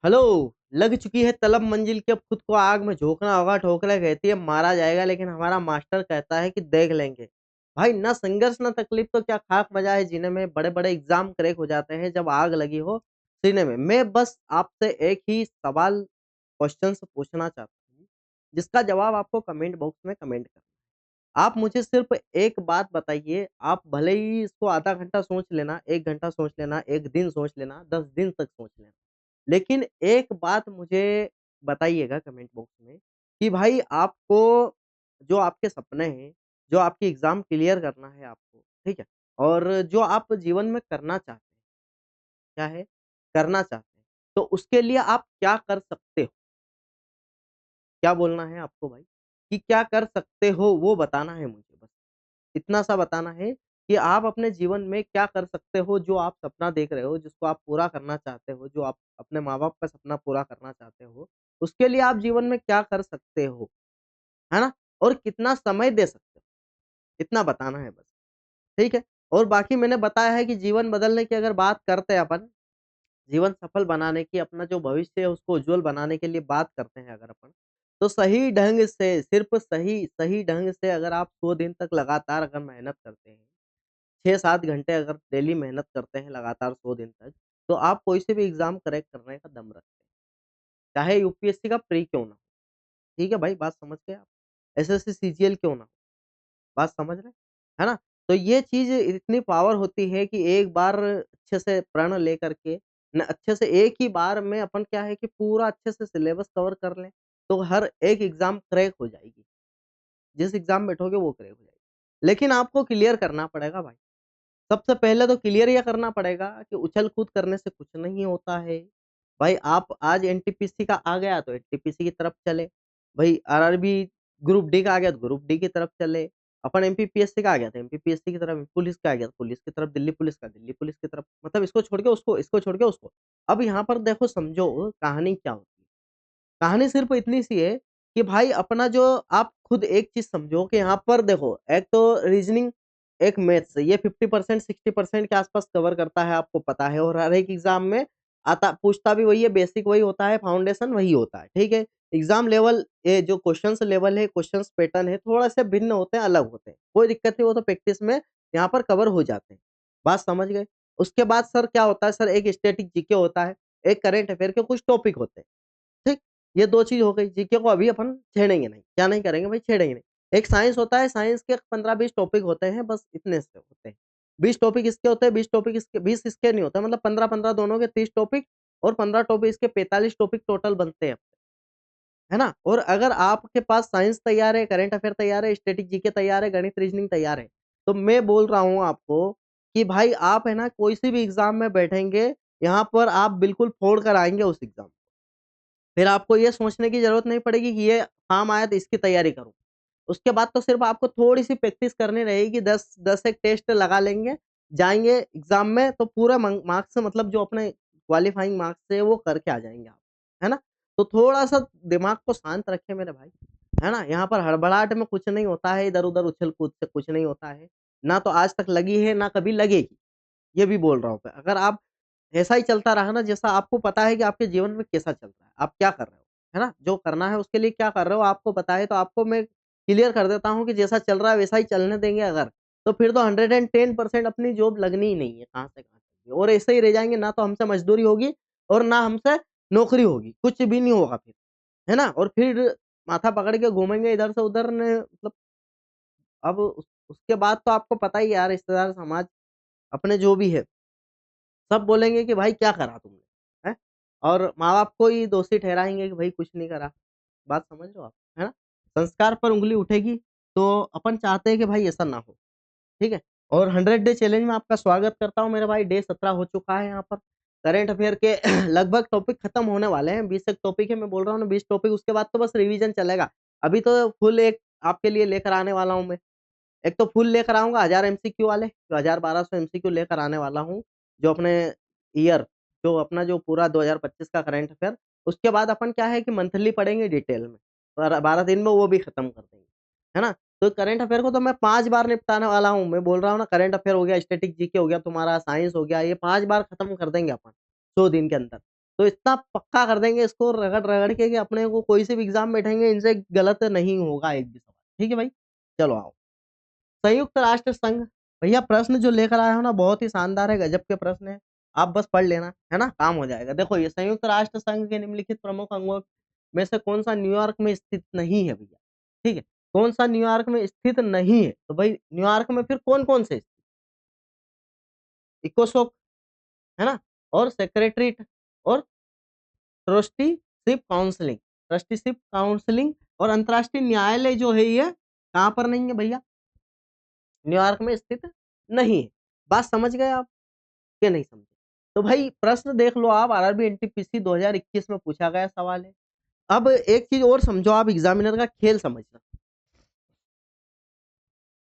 Hello. लग चुकी है तलब मंजिल की, अब खुद को आग में झोंकना होगा। ठोकरें कहती है मारा जाएगा, लेकिन हमारा मास्टर कहता है कि देख लेंगे। भाई ना संघर्ष ना तकलीफ तो क्या खाक मजा है जीने में। बड़े बड़े एग्जाम क्रैक हो जाते हैं जब आग लगी हो सीने में। मैं बस आपसे एक ही सवाल क्वेश्चन से पूछना चाहता हूँ, जिसका जवाब आपको कमेंट बॉक्स में कमेंट कर। आप मुझे सिर्फ एक बात बताइए। आप भले ही इसको आधा घंटा सोच लेना, 1 घंटा सोच लेना, 1 दिन सोच लेना, 10 दिन तक सोच लेना। लेकिन एक बात मुझे बताइएगा कमेंट बॉक्स में कि भाई आपको जो आपके सपने हैं, जो आपकी एग्ज़ाम क्लियर करना है आपको, ठीक है? और जो आप जीवन में करना चाहते हैं, क्या है? करना चाहते हैं। तो उसके लिए आप क्या कर सकते हो? क्या बोलना है आपको भाई? कि क्या कर सकते हो वो बताना है मुझे बस। इतना सा बताना है कि आप अपने जीवन में क्या कर सकते हो, जो आप सपना देख रहे हो, जिसको आप पूरा करना चाहते हो, जो आप अपने माँ-बाप का सपना पूरा करना चाहते हो, उसके लिए आप जीवन में क्या कर सकते हो, है ना? और कितना समय दे सकते हो, इतना बताना है बस, ठीक है? और बाकी मैंने बताया है कि जीवन बदलने की अगर बात करते हैं अपन, जीवन सफल बनाने की, अपना जो भविष्य है उसको उज्ज्वल बनाने के लिए बात करते हैं अगर अपन, तो सही ढंग से, सिर्फ़ सही सही ढंग से अगर आप 100 दिन तक लगातार अगर मेहनत करते हैं, 6-7 घंटे अगर डेली मेहनत करते हैं लगातार 100 दिन तक, तो आप कोई से भी एग्ज़ाम क्रैक करने का दम रखते हैं। चाहे यूपीएससी का प्री क्यों ना हो, ठीक है भाई, बात समझ गए आप? एसएससी सीजीएल क्यों ना हो, बात समझ रहे हैं, है ना? तो ये चीज़ इतनी पावर होती है कि एक बार अच्छे से प्रण लेकर के न अच्छे से एक ही बार में अपन क्या है कि पूरा अच्छे से सिलेबस कवर कर लें, तो हर एक एग्ज़ाम क्रैक हो जाएगी। जिस एग्ज़ाम में बैठोगे वो क्रैक हो जाएगी। लेकिन आपको क्लियर करना पड़ेगा भाई। सबसे पहले तो क्लियर ये करना पड़ेगा कि उछल-कूद करने से कुछ नहीं होता है। भाई आप आज एनटीपीसी का आ गया तो एनटीपीसी की तरफ चले। भाई आरआरबी ग्रुप डी का आ गया तो ग्रुप डी की तरफ चले। अपन एमपीपीएससी का आ गया तो एमपीपीएससी की तरफ, पुलिस का आ गया तो पुलिस की तरफ, दिल्ली पुलिस का दिल्ली पुलिस की तरफ। मतलब इसको छोड़ के उसको, इसको छोड़ के उसको। अब यहाँ पर देखो समझो कहानी क्या होती है। कहानी सिर्फ़ इतनी सी है कि भाई अपना जो आप खुद एक चीज़ समझो कि यहाँ पर देखो, एक तो रीज़निंग, एक मैथ्स, ये 50% 60% के आस-पास कवर करता है, आपको पता है। और हर एक एग्ज़ाम में आता पूछता भी वही है, बेसिक वही होता है, फाउंडेशन वही होता है, ठीक है? एग्ज़ाम लेवल ये जो क्वेश्चन्स लेवल है, क्वेश्चन्स पैटर्न है, थोड़ा-से भिन्न होते हैं, अलग होते हैं। कोई दिक्कत नहीं, वो तो प्रैक्टिस में यहाँ पर कवर हो जाते हैं। बात समझ गए? उसके बाद सर क्या होता है, सर एक स्टैटिक जीके होता है, एक करंट अफेयर के कुछ टॉपिक होते हैं। ठीक? ये 2 चीज़ हो गई, जीके को अभी अपन छेड़ेंगे नहीं। क्या नहीं करेंगे भाई? छेड़ेंगे नहीं। एक साइंस होता है, साइंस के 15-20 टॉपिक होते हैं, बस इतने से होते हैं। 20 टॉपिक इसके होते हैं, 20 टॉपिक इसके, 20 इसके नहीं होता, मतलब 15-15 दोनों के 30 टॉपिक और 15 टॉपिक इसके, 45 टॉपिक टोटल बनते हैं, है ना? और अगर आपके पास साइंस तैयार है, करंट अफेयर तैयार है, स्टैटिक जीके तैयार है, गणित, रीज़निंग तैयार है, तो मैं बोल रहा हूँ आपको कि भाई आप है ना कोई सी भी एग्ज़ाम में बैठेंगे, यहाँ पर आप बिल्कुल फोड़ कर आएँगे उस एग्ज़ाम। फिर आपको ये सोचने की ज़रूरत नहीं पड़ेगी कि ये काम आया तो इसकी तैयारी करूँ। उसके बाद तो सिर्फ़ आपको थोड़ी-सी प्रैक्टिस करनी रहेगी, 10 एक टेस्ट लगा लेंगे, जाएँगे एग्ज़ाम में तो पूरा मंग मार्क्स, मतलब जो अपने क्वालीफाइंग मार्क्स है वो करके आ जाएँगे आप, है ना? तो थोड़ा-सा दिमाग को शांत रखें मेरे भाई, है ना? यहाँ पर हड़बड़ाहट में कुछ नहीं होता है, इधर-उधर उछल-कूद से कुछ नहीं होता है। ना तो आज तक लगी है, ना कभी लगेगी। ये भी बोल रहा हूँ मैं। अगर आप ऐसा ही चलता रहा ना, जैसा आपको पता है कि आपके जीवन में कैसा चल रहा है, आप क्या कर रहे हो, है ना? जो करना है उसके लिए क्या कर रहे हो आपको पता है, तो आपको मैं क्लियर कर देता हूँ कि जैसा चल रहा है वैसा ही चलने देंगे अगर, तो फिर तो 110% अपनी जॉब लगनी ही नहीं है, कहाँ से कहाँ चल रही है। और ऐसे ही रह जाएँगे, ना तो हमसे मज़दूरी होगी और ना हमसे नौकरी होगी, कुछ भी नहीं होगा फिर, है ना? और फिर माथा पकड़ के घूमेंगे इधर से उधर ने, मतलब अब उसके बाद तो आपको पता ही है यार, रिश्तेदार, समाज, अपने जो भी है, सब बोलेंगे कि भाई क्या करा तुमने? हैं? और माँ-बाप को ही दोषी ठहराएँगे कि भाई कुछ नहीं करा। बात समझ रहे हो आप, है ना? संस्कार पर उँगली उठेगी, तो अपन चाहते हैं कि भाई ऐसा ना हो, ठीक है? और 100 डे चैलेंज में आपका स्वागत करता हूँ मेरे भाई, डे 17 हो चुका है यहाँ पर। करंट अफेयर के लगभग टॉपिक खत्म होने वाले हैं, 20 एक टॉपिक है, मैं बोल रहा हूँ ना 20 टॉपिक, उसके बाद तो बस रिवीजन चलेगा। अभी तो फुल एक आपके लिए लेकर आने वाला हूँ मैं। एक तो फुल लेकर आऊँगा 1000 एमसीक्यू वाले, जो 1000-1200 एमसीक्यू लेकर आने वाला हूँ, जो अपने ईयर, जो अपना जो पूरा 2025 का करंट अफेयर, उसके बाद अपन क्या है कि मंथली पढ़ेंगे डिटेल में, और 12 दिन में वो भी खत्म कर देंगे, है ना? तो करंट अफेयर को तो मैं 5 बार निपटाने वाला हूँ, मैं बोल रहा हूँ ना, करंट अफेयर हो गया, स्टैटिक जीके हो गया तुम्हारा, साइंस हो गया, ये 5 बार खत्म कर देंगे अपन, 100 दिन के अंदर। तो इतना पक्का कर देंगे इसको रगड़-रगड़ के कि अपने को कोई से भी एग्ज़ाम बैठेंगे इनसे गलत नहीं होगा एक भी सवाल। ठीक है भाई? चलो आओ। संयुक्त राष्ट्र संघ, भैया प्रश्न जो लेकर आए हो ना बहुत ही शानदार है, गज़ब के प्रश्न हैं। आप बस पढ़ लेना, है ना? काम हो जाएगा। देखो ये संयुक्त राष्ट्र संघ के निम्नलिखित प्रमुख अंगों में से कौन-सा न्यूयॉर्क में स्थित नहीं है भैया? ठीक है? कौन-सा न्यूयॉर्क में स्थित नहीं है? तो भाई न्यूयॉर्क में फिर कौन-कौन से? इकोसोक, है ना? और सेक्रेटरीट और ट्रस्टीशिप काउंसलिंग, ट्रस्टीशिप काउंसलिंग और अंतर्राष्ट्रीय न्यायालय जो है ये कहाँ पर नहीं है भैया? न्यूयॉर्क में स्थित नहीं है। बात समझ गए आप कि नहीं समझे? तो भाई प्रश्न देख लो आप आरआरबी एनटीपीसी 2021 में पूछा गया सवाल है। अब एक चीज़ और समझो आप एग्ज़ामिनर का खेल समझना।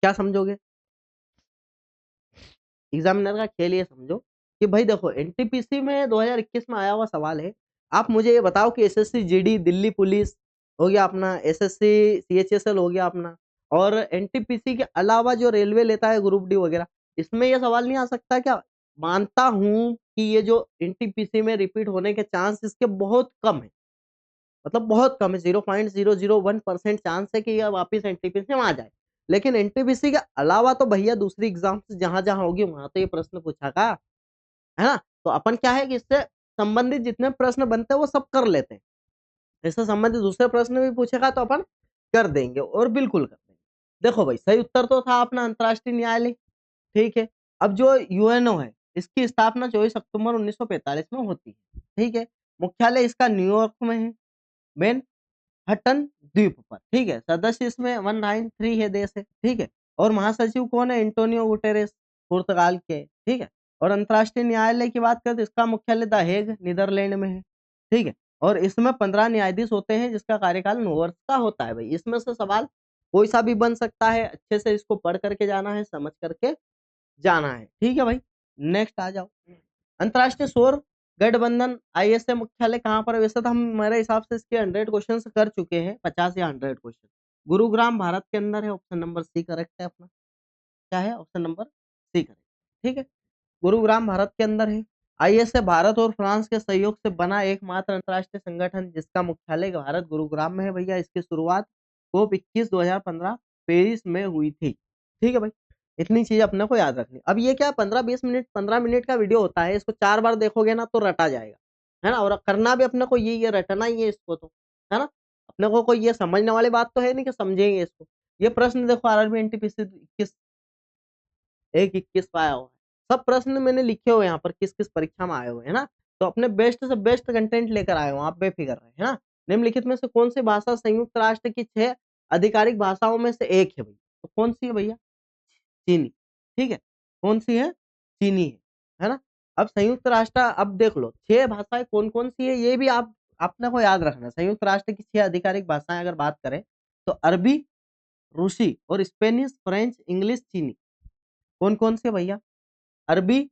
क्या समझोगे? एग्ज़ामिनर का खेल ये समझो कि भाई देखो एनटीपीसी में 2021 में आया हुआ सवाल है। आप मुझे ये बताओ कि एसएससी जीडी, दिल्ली पुलिस हो गया अपना, एसएससी सीएचएसएल हो गया अपना और एनटीपीसी के अलावा जो रेलवे लेता है ग्रुप डी वगैरह, इसमें ये सवाल नहीं आ सकता क्या? मानता हूँ कि ये जो एनटीपीसी में रिपीट होने के चांस इसके बहुत कम है। मतलब बहुत कम है 0.001% चांस है कि ये वापस एनटीपीसी में आ जाए। लेकिन एनटीपीसी के अलावा तो भैया दूसरी एग्ज़ाम्स जहाँ-जहाँ होगी वहाँ तो ये प्रश्न पूछा था, है ना? तो अपन क्या है कि इससे संबंधित जितने प्रश्न बनते हैं वो सब कर लेते हैं। इससे संबंधित दूसरे प्रश्न भी पूछेगा तो अपन कर देंगे और बिल्कुल कर देंगे। देखो भाई सही उत्तर तो था अपना अंतर्राष्ट्रीय न्यायालय, ठीक है? अब जो यूएनओ है, इसकी स्थापना 24 अक्टूबर 1945 में होती है, ठीक है? मुख्यालय इसका न्यूयॉर्क में है। मेन हट्टन द्वीप पर, ठीक है? सदस्य इसमें 193 है देश है, ठीक है? और महासचिव कौन है? एंटोनियो गुटेरेस, पुर्तगाल के, ठीक है? और अंतर्राष्ट्रीय न्यायालय की बात करें तो इसका मुख्यालय द हेग, नीदरलैंड में है, ठीक है? और इसमें 15 न्यायाधीश होते हैं जिसका कार्यकाल 9 वर्ष का होता है भाई। इसमें से सवाल कोई सा भी बन सकता है, अच्छे से इसको पढ़ करके जाना है, समझ करके जाना है, ठीक है भाई? नेक्स्ट आ जाओ। अंतर्राष्ट्रीय सौर गठबंधन आईएसए मुख्यालय कहाँ पर है? वैसे तो हम मेरे हिसाब से इसके 100 क्वेश्चंस कर चुके हैं, 50 या 100 क्वेश्चन। गुरुग्राम भारत के अंदर है, ऑप्शन नंबर सी करेक्ट है अपना। क्या है? ऑप्शन नंबर सी करेक्ट, ठीक है? गुरुग्राम भारत के अंदर है। आईएसए भारत और फ्रांस के सहयोग से बना एकमात्र अंतर्राष्ट्रीय संगठन जिसका मुख्यालय भारत गुरुग्राम में है भैया। इसकी शुरुआत COP 21 2015 पेरिस में हुई थी। ठीक है भाई? इतनी चीज़ अपने को याद रखनी। अब ये क्या 15-20 मिनट 15 मिनट का वीडियो होता है, इसको 4 बार देखोगे ना तो रटा जाएगा, है ना? और करना भी अपने को यही है, रटना ही है इसको तो, है ना? अपने को कोई ये समझने वाली बात तो है नहीं कि समझेंगे इसको। ये प्रश्न देखो आरआरबी एनटीपीसी 21 1-21 का आया हुआ है। सब प्रश्न मैंने लिखे हुए हैं यहाँ पर किस-किस परीक्षा में आए हुए हैं ना? तो अपने बेस्ट से बेस्ट कंटेंट लेकर आए हूँ, आप बेफ़िक्र रहें, है ना? निम्नलिखित में से कौन-सी भाषा संयुक्त राष्ट्र की 6 आधिकारिक भाषाओं में से एक है भई? तो कौन-सी है भैया? चीनी, ठीक है? कौन-सी है? चीनी है ना? अब संयुक्त राष्ट्र अब देख लो 6 भाषाएँ कौन-कौन सी है ये भी आप अपने को याद रखना है। संयुक्त राष्ट्र की 6 आधिकारिक भाषाएँ अगर बात करें, तो अरबी, रूसी और स्पेनिश, फ्रेंच, इंग्लिश, चीनी। कौन-कौन से भैया? अरबी,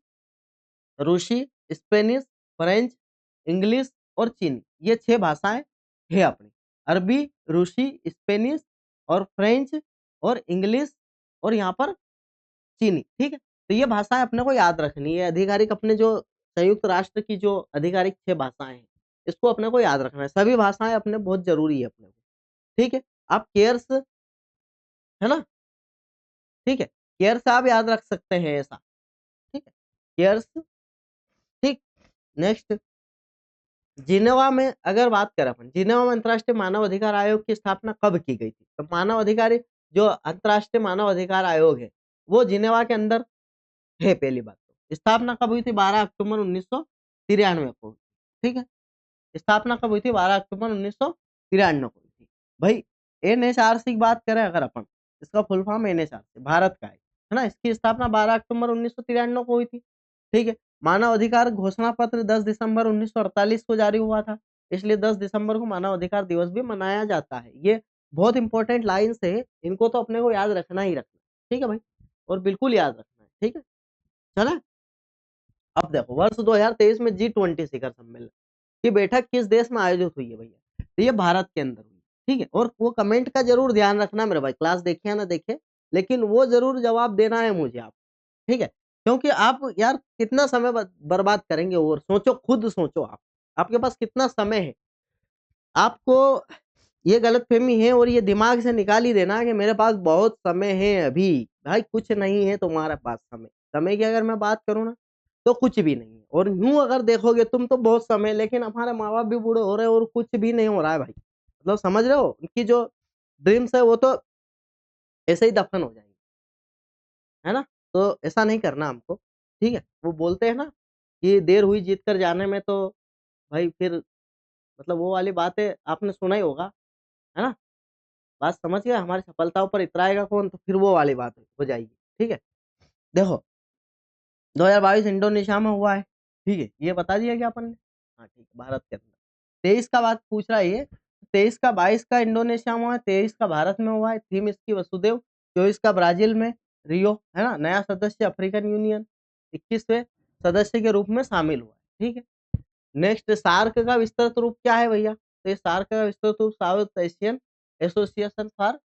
रूसी, स्पेनिश, फ्रेंच, इंग्लिश और चीनी, ये 6 भाषाएँ हैं अपनी। अरबी, रूसी, स्पेनिश और फ्रेंच और इंग्लिश और यहाँ पर चीनी, ठीक है? तो ये भाषाएँ अपने को याद रखनी है, आधिकारिक अपने जो संयुक्त राष्ट्र की जो आधिकारिक 6 भाषाएँ हैं, इसको अपने को याद रखना है। सभी भाषाएँ अपने बहुत ज़रूरी है अपने को, ठीक है? आप केयर्स है ना? ठीक है? केयर्स आप याद रख सकते हैं ऐसा, ठीक है? केयर्स ठीक, नेक्स्ट जिनेवा में अगर बात करें अपन, जिनेवा में अंतर्राष्ट्रीय मानव अधिकार आयोग की स्थापना कब की गई थी? तो मानव अधिकारी जो अंतर्राष्ट्रीय मानव अधिकार आयोग है, वो जिनेवा के अंदर है पहली बात तो। स्थापना कब हुई थी? 12 अक्टूबर 1993 को, ठीक है? स्थापना कब हुई थी? 12 अक्टूबर 1993 को हुई थी। भाई एनएचआरसी की बात करें अगर अपन, इसका फुल फॉर्म एनएचआरसी भारत का है ना? इसकी स्थापना 12 अक्टूबर 1993 को हुई थी, ठीक है? मानव अधिकार घोषणा पत्र 10 दिसंबर 1948 को जारी हुआ था, इसलिए 10 दिसंबर को मानव अधिकार दिवस भी मनाया जाता है। ये बहुत इंपॉर्टेंट लाइन्स है, इनको तो अपने को याद रखना ही रखना, ठीक है भाई? और बिल्कुल याद रखना है, ठीक है? चलें? अब देखो वर्ष 2023 में जी20 शिखर सम्मेलन की बैठक किस देश में आयोजित हुई है भैया? तो ये भारत के अंदर हुई, ठीक है? और वो कमेंट का ज़रूर ध्यान रखना मेरे भाई, क्लास देखे या ना देखे, लेकिन वो ज़रूर जवाब देना है मुझे आप, ठीक है? क्योंकि आप यार कितना समय बर्बाद करेंगे और सोचो खुद सोचो आप। आपके पास कितना समय है? आपको ये गलतफ़हमी है और ये दिमाग से निकाल ही देना कि मेरे पास बहुत समय है अभी। भाई कुछ नहीं है तुम्हारे पास समय। समय की अगर मैं बात करूँ ना, तो कुछ भी नहीं है और यूँ अगर देखोगे तुम तो बहुत समय है, लेकिन हमारे माँ-बाप भी बूढ़े हो रहे हैं और कुछ भी नहीं हो रहा है भाई। मतलब समझ रहे हो? उनकी जो ड्रीम्स है वो तो ऐसे ही दफ़न हो जाएँगी, है ना? तो ऐसा नहीं करना हमको, ठीक है? वो बोलते हैं ना कि देर हुई जीत कर जाने में, तो भाई फिर मतलब वो वाली बातें आपने सुना ही होगा, है ना? बात समझ गए? हमारी सफलताओं पर इतराएगा कौन? तो फिर वो वाली बात हो जाएगी, ठीक है? देखो 2022 इंडोनेशिया में हुआ है, ठीक है? ये बता दिया क्या अपन ने? हाँ, ठीक है, भारत के अंदर। 23 का बात पूछ रहा है ये, 23 का 22 का इंडोनेशिया में हुआ है, 23 का भारत में हुआ है, थीम इसकी वसुदेव, 24 का ब्राज़ील में रियो, है ना? नया सदस्य अफ्रीकन यूनियन 21वें सदस्य के रूप में शामिल हुआ है, ठीक है? नेक्स्ट सार्क का विस्तृत रूप क्या है भैया? तो ये सार्क का विस्तृत रूप south Asian association for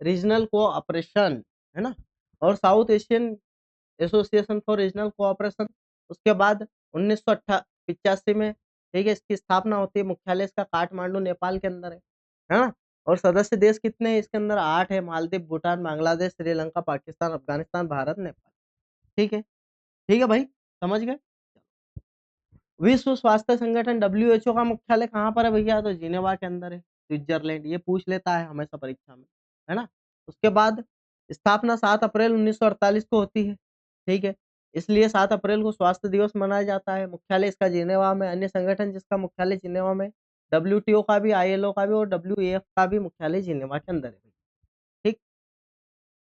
regional cooperation, है ना? और south Asian association for regional cooperation. उसके बाद 1985 में, ठीक है, इसकी स्थापना होती है, मुख्यालय इसका काठमांडू नेपाल के अंदर है ना? और सदस्य देश कितने हैं इसके अंदर? 8 है, मालदीव, भूटान, बांग्लादेश, श्रीलंका, पाकिस्तान, अफ़गानिस्तान, भारत, नेपाल। ठीक है? ठीक है भाई, समझ गए? विश्व स्वास्थ्य संगठन डब्ल्यूएचओ का मुख्यालय कहाँ पर है भैया? तो जिनेवा के अंदर है, स्विट्जरलैंड। ये पूछ लेता है हमेशा परीक्षा में, है ना? उसके बाद स्थापना 7 अप्रैल 1948 को होती है, ठीक है? इसलिए 7 अप्रैल को स्वास्थ्य दिवस मनाया जाता है। मुख्यालय इसका जिनेवा में। अन्य संगठन जिसका मुख्यालय जिनेवा में, डब्ल्यूटीओ का भी, आईएलओ का भी और डब्ल्यूईएफ का भी मुख्यालय जिनेवा के अंदर है। ठीक,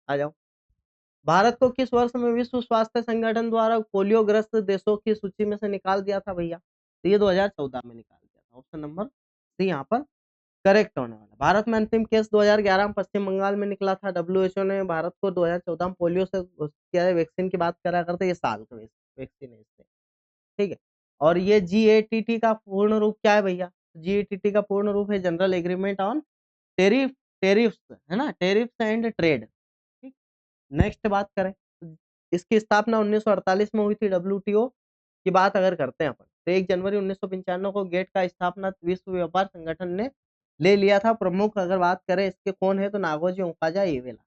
आ जाओ। भारत को किस वर्ष में विश्व स्वास्थ्य संगठन द्वारा पोलियोग्रस्त देशों की सूची में से निकाल दिया था भैया? तो ये 2014 में निकाल दिया था। ऑप्शन नंबर सी यहाँ पर करेक्ट होने वाला। भारत में अंतिम केस 2011 में पश्चिम बंगाल में निकला था। डब्ल्यूएचओ ने भारत को 2014 में पोलियो से घोषित किया है। वैक्सीन की बात करा करते, ये साल का वैक्सीन है इसमें, ठीक है? और ये जीएटीटी का पूर्ण रूप क्या है भैया? जीएटीटी का पूर्ण रूप है general agreement on tariff tariffs, है ना? Tariffs and trade. ठीक, नेक्स्ट बात करें, इसकी स्थापना 1948 में हुई थी। डब्ल्यूटीओ की बात अगर करते हैं अपन, तो 1 जनवरी 1995 को गेट का स्थापना विश्व व्यापार संगठन ने ले लिया था। प्रमुख अगर बात करें इसके कौन है, तो नागोजी ओकाजा एवेला।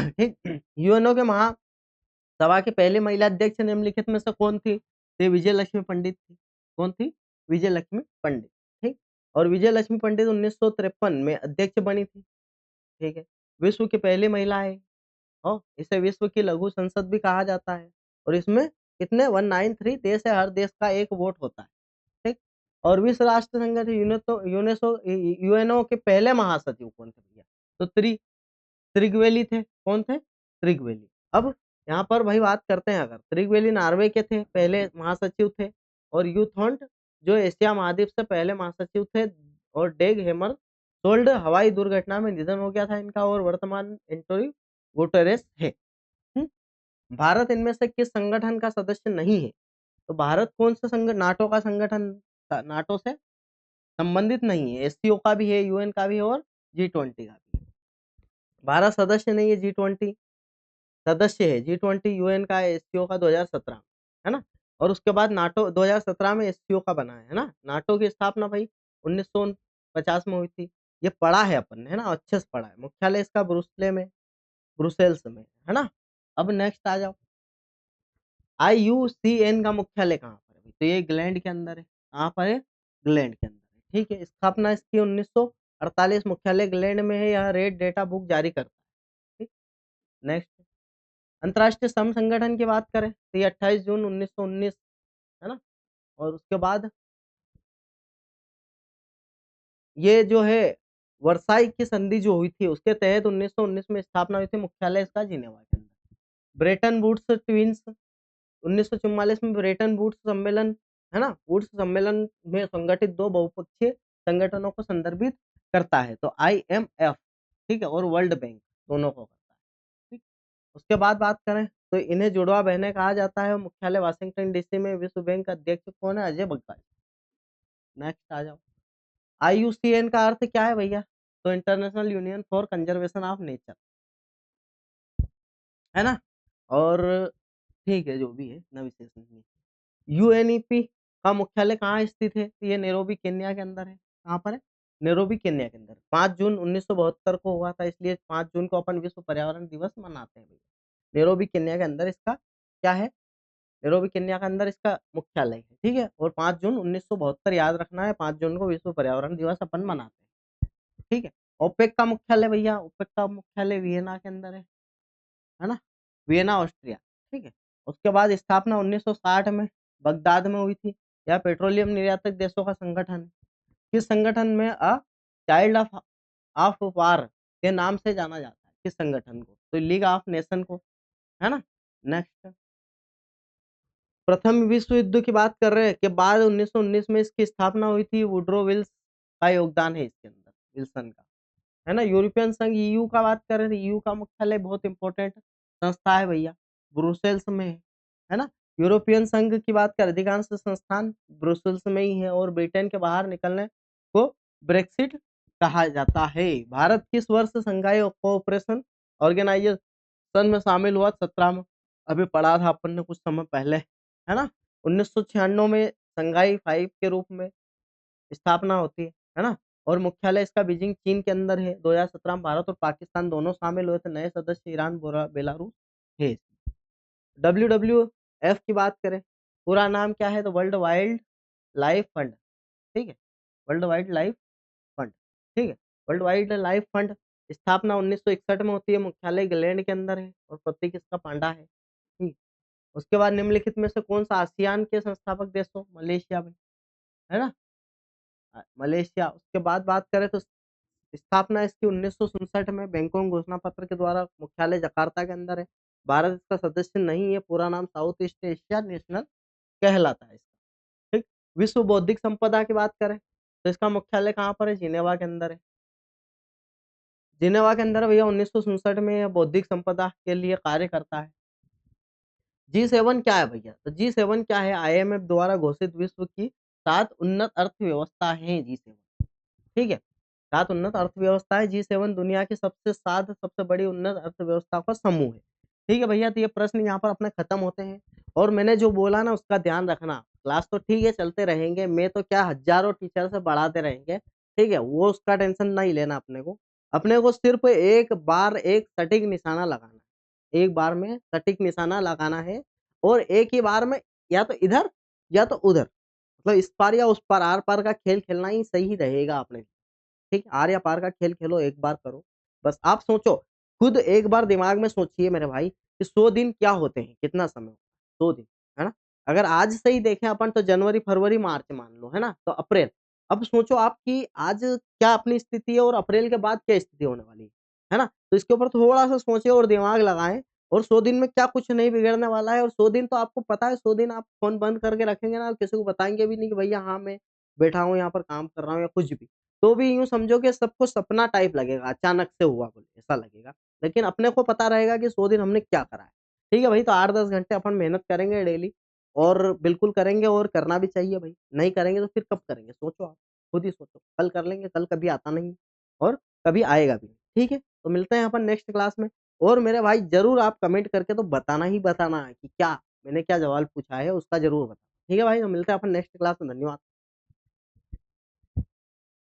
ठीक, यूएनओ के महासभा की पहली महिला अध्यक्ष निम्नलिखित में से कौन थी? तो ये विजय लक्ष्मी पंडित थी। कौन थी? विजय लक्ष्मी पंडित। ठीक, और विजय लक्ष्मी पंडित 1953 में अध्यक्ष बनी थी। ठीक है, विश्व की पहली महिला है। इसे विश्व की लघु संसद भी कहा जाता है और इसमें कितने 193 देश है, हर देश का एक वोट होता है, ठीक? और विश्व राष्ट्र संगठन यूएनओ के पहले महासचिव कौन थे भैया? तो त्रिगवेली थे। कौन थे? त्रिगवेली। अब यहाँ पर भाई बात करते हैं, अगर त्रिगवेली नॉर्वे के थे, पहले महासचिव थे। और यूथोंट जो एशिया महाद्वीप से पहले महासचिव थे। और डेग हेमर सोल्ड हवाई दुर्घटना में निधन हो गया था इनका और वर्तमान एंटोनियो गुटेरेस है। हुँ? भारत इनमें से किस संगठन का सदस्य नहीं है? तो भारत कौन सा नाटो का संगठन नाटो से संबंधित नहीं है। एससीओ का भी है, यूएन का भी है और जी20 का भी है। भारत सदस्य नहीं है जी20, सदस्य है जी20 यूएन का है, एससीओ का 2017 में, है ना? और उसके बाद नाटो 2017 में एससीओ का बना है ना? नाटो की स्थापना भाई 1950 में हुई थी। ये पढ़ा है अपन ने, है ना? अच्छे से पढ़ा है। मुख्यालय इसका ब्रुसेल्स में, है ना? अब नेक्स्ट आ जाओ। आईयूसीएन का मुख्यालय कहाँ पर है? तो ये इंग्लैंड के अंदर है। कहाँ पर है? इंग्लैंड के अंदर है। ठीक है, स्थापना इसकी 1948, मुख्यालय इंग्लैंड में है। यह रेड डेटा बुक जारी करता है। ठीक, नेक्स्ट अंतर्राष्ट्रीय श्रम संगठन की बात करें, तो ये 28 जून 1919, है ना? और उसके बाद ये जो है वर्साई की संधि जो हुई थी, उसके तहत 1919 में स्थापना हुई थी। मुख्यालय इसका जिनेवा के अंदर। ब्रेटन वुड्स ट्वीन्स 1944 में ब्रेटन वुड्स सम्मेलन, है ना? वुड्स सम्मेलन में संगठित 2 बहुपक्षीय संगठनों को संदर्भित करता है। तो आईएमएफ, ठीक है, और वर्ल्ड बैंक दोनों को करता है। ठीक, उसके बाद बात करें तो इन्हें जुड़वा बहनें कहा जाता है। मुख्यालय वाशिंगटन डीसी में। विश्व बैंक का अध्यक्ष कौन है? अजय बग्गा। नेक्स्ट आ जाओ। आईयूसीएन का अर्थ क्या है भैया? तो international union for conservation of nature, है ना? और ठीक है, जो भी है, ना विशेष नहीं है। यूएनईपी का मुख्यालय कहाँ स्थित है? तो ये नैरोबी केन्या के अंदर है। कहाँ पर है? नैरोबी केन्या के अंदर। 5 जून 1972 को हुआ था, इसलिए 5 जून को अपन विश्व पर्यावरण दिवस मनाते हैं भैया। नैरोबी केन्या के अंदर इसका क्या है? नैरोबी केन्या के अंदर इसका मुख्यालय है, ठीक है? और 5 जून 1972 याद रखना है, 5 जून को विश्व पर्यावरण दिवस अपन मनाते हैं, ठीक है? ओपेक का मुख्यालय भैया, ओपेक का मुख्यालय वियना के अंदर है ना? वियना, ऑस्ट्रिया, ठीक है? उसके बाद स्थापना 1960 में बगदाद में हुई थी। यह पेट्रोलियम निर्यातक देशों का संगठन है। किस संगठन में चाइल्ड ऑफ वार के नाम से जाना जाता है? किस संगठन को? तो लीग ऑफ नेशन को, है ना? नेक्स्ट, प्रथम विश्व युद्ध की बात कर रहे हैं के बाद 1919 में इसकी स्थापना हुई थी। वुड्रो विल्स का योगदान है इसके अंदर, विल्सन का, है ना? यूरोपियन संघ ईयू का बात कर रहे थे, ईयू का मुख्यालय बहुत इंपॉर्टेंट संस्था है भैया, ब्रुसेल्स में है ना? यूरोपियन संघ की बात करें, अधिकांश संस्थान ब्रुसेल्स में ही है, और ब्रिटेन के बाहर निकलने को ब्रेक्सिट कहा जाता है। भारत किस वर्ष संघाई कोऑपरेशन ऑर्गेनाइजेशन में शामिल हुआ? 17 में, अभी पढ़ा था अपन ने कुछ समय पहले, है ना? 1996 में संघाई 5 के रूप में स्थापना होती है ना? और मुख्यालय इसका बीजिंग चीन के अंदर है। 2017 में भारत और पाकिस्तान दोनों शामिल हुए थे, नए सदस्य ईरान, बेलारूस है। WWF की बात करें, पूरा नाम क्या है? तो वर्ल्ड वाइल्ड लाइफ फंड, ठीक है? वर्ल्ड वाइल्ड लाइफ फंड, ठीक है? वर्ल्ड वाइल्ड लाइफ फंड स्थापना 1961 में होती है, मुख्यालय इंग्लैंड के अंदर है, और प्रतीक इसका पांडा है, ठीक। उसके बाद निम्नलिखित में से कौन सा आसियान के संस्थापक देश हो? मलेशिया में, है ना? मलेशिया। उसके बाद बात करें तो स्थापना इसकी 1967 में बैंकॉक घोषणा पत्र के द्वारा, मुख्यालय जकार्ता के अंदर है। भारत इसका सदस्य नहीं है, पूरा नाम साउथ ईस्ट एशिया नेशनल कहलाता है इसका, ठीक। विश्व बौद्धिक संपदा की बात करें तो इसका मुख्यालय कहाँ पर है? जिनेवा के अंदर है। जिनेवा के अंदर भैया 1967 में यह बौद्धिक संपदा के लिए कार्य करता है। G7 क्या है भैया? तो G7 क्या है? IMF द्वारा घोषित विश्व की 7 उन्नत अर्थव्यवस्था है G7, ठीक है? 7 उन्नत अर्थव्यवस्था है G7, दुनिया की सबसे बड़ी उन्नत अर्थव्यवस्था का समूह है। ठीक है भैया, तो ये प्रश्न यहाँ पर अपने खत्म होते हैं, और मैंने जो बोला ना उसका ध्यान रखना। क्लास तो ठीक है चलते रहेंगे, मैं तो क्या हज़ारों टीचर से बढ़ाते रहेंगे, ठीक है? वो उसका टेंशन नहीं लेना अपने को। अपने को सिर्फ़ एक बार एक सटीक निशाना लगाना है। एक बार में सटीक निशाना लगाना है, और एक ही बार में या तो इधर या तो उधर, मतलब इस पार या उस पार, आर-पार का खेल खेलना ही सही रहेगा अपने लिए। ठीक, आर या पार का खेल खेलो, एक बार करो। बस आप सोचो, खुद एक बार दिमाग में सोचिए मेरे भाई कि 100 दिन क्या होते हैं? कितना समय होता है? 100 दिन, है ना? अगर आज से ही देखें अपन तो जनवरी, फरवरी, मार्च मान लो, है ना? तो अप्रैल। अब सोचो आप कि आज क्या अपनी स्थिति है और अप्रैल के बाद क्या स्थिति होने वाली है ना? तो इसके ऊपर थोड़ा-सा सोचें और दिमाग लगाएँ, और 100 दिन में क्या कुछ नहीं बिगड़ने वाला है, और 100 दिन तो आपको पता है, 100 दिन आप फ़ोन बंद करके रखेंगे ना, किसी को बताएँगे भी नहीं कि भैया हाँ, मैं बैठा हूँ यहाँ पर काम कर रहा हूँ या कुछ भी। तो भी यूँ समझो कि सबको सपना टाइप लगेगा, अचानक से हुआ बोले ऐसा लगेगा। लेकिन अपने को पता रहेगा कि 100 दिन हमने क्या करा है। ठीक है भाई, तो 8-10 घंटे अपन मेहनत करेंगे डेली, और बिल्कुल करेंगे, और करना भी चाहिए भाई। नहीं करेंगे तो फिर कब करेंगे? सोचो आप, खुद ही सोचो। कल कर लेंगे, कल कभी आता नहीं, और कभी आएगा भी नहीं। ठीक है? तो मिलते हैं अपन नेक्स्ट क्लास में, और मेरे भाई ज़रूर आप कमेंट करके तो बताना ही बताना है कि क्या मैंने क्या जवाब पूछा है उसका ज़रूर बताना। ठीक है भाई? तो मिलते हैं अपन नेक्स्ट क्लास में। धन्यवाद।